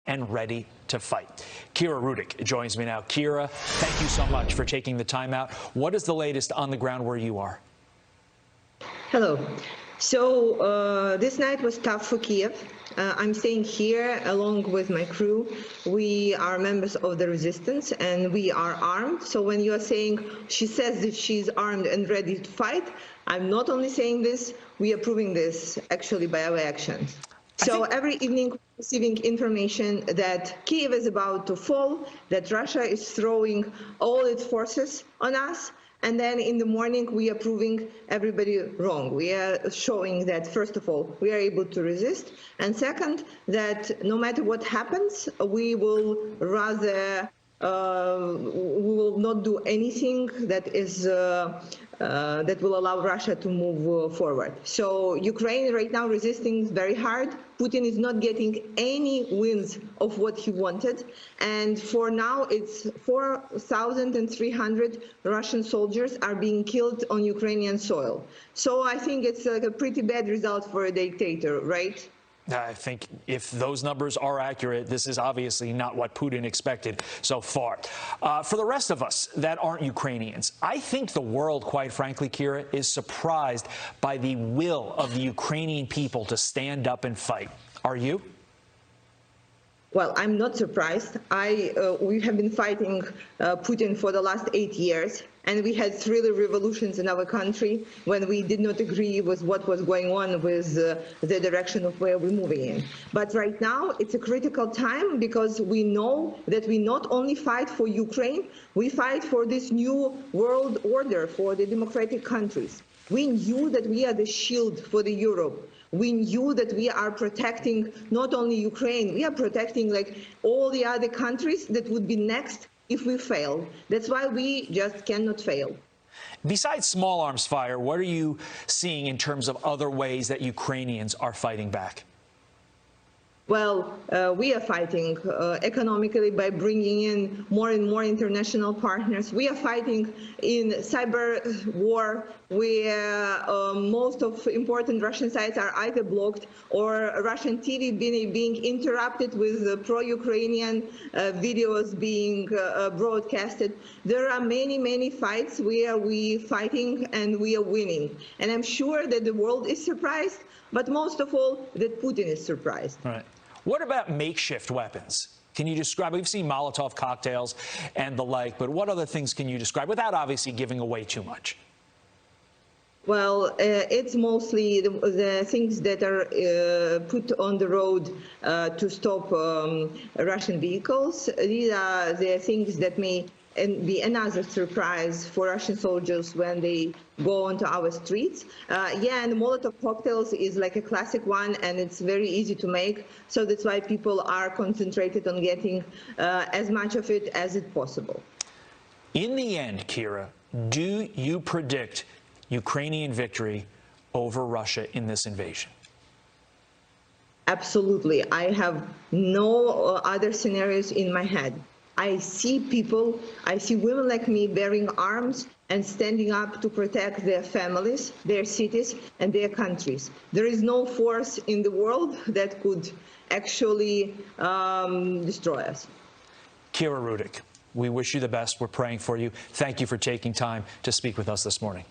and ready to fight. Kira Rudik joins me now. Kira, thank you so much for taking the time out. What is the latest on the ground where you are? Hello. So this night was tough for Kiev. I'm staying here along with my crew. We are members of the resistance and we are armed. So when you are saying, she says that she's armed and ready to fight, I'm not only saying this, we are proving this actually by our actions. So every evening we're receiving information that Kiev is about to fall, that Russia is throwing all its forces on us. And then in the morning, we are proving everybody wrong. We are showing that, first of all, we are able to resist. And second, that no matter what happens, we will rather, we will not do anything that is, that will allow Russia to move forward. So Ukraine right now resisting very hard. Putin is not getting any wins of what he wanted. And for now, it's 4,300 Russian soldiers are being killed on Ukrainian soil. So I think it's like a pretty bad result for a dictator, right? I think if those numbers are accurate, this is obviously not what Putin expected so far. For the rest of us that aren't Ukrainians, I think the world, quite frankly, Kira, is surprised by the will of the Ukrainian people to stand up and fight. Are you? Well, I'm not surprised. We have been fighting Putin for the last 8 years, and we had 3 revolutions in our country when we did not agree with what was going on with the direction of where we're moving in. But right now, it's a critical time because we know that we not only fight for Ukraine, we fight for this new world order for the democratic countries. We knew that we are the shield for the Europe. We knew that we are protecting not only Ukraine, we are protecting like all the other countries that would be next if we fail. That's why we just cannot fail. Besides small arms fire, what are you seeing in terms of other ways that Ukrainians are fighting back? Well, we are fighting economically by bringing in more and more international partners. We are fighting in cyber war where most of important Russian sites are either blocked or Russian TV being interrupted with pro-Ukrainian videos being broadcasted. There are many, many fights where we are fighting and we are winning. And I'm sure that the world is surprised, but most of all, that Putin is surprised. Right. What about makeshift weapons? Can you describe? We've seen Molotov cocktails and the like, but what other things can you describe without obviously giving away too much? Well, it's mostly the things that are put on the road to stop Russian vehicles. These are the things that may be another surprise for Russian soldiers when they go onto our streets. Yeah, and Molotov cocktails is like a classic one, and it's very easy to make. So that's why people are concentrated on getting as much of it as is possible. In the end, Kira, do you predict Ukrainian victory over Russia in this invasion? Absolutely. I have no other scenarios in my head. I see people, I see women like me bearing arms and standing up to protect their families, their cities, and their countries. There is no force in the world that could actually destroy us. Kira Rudik, we wish you the best. We're praying for you. Thank you for taking time to speak with us this morning.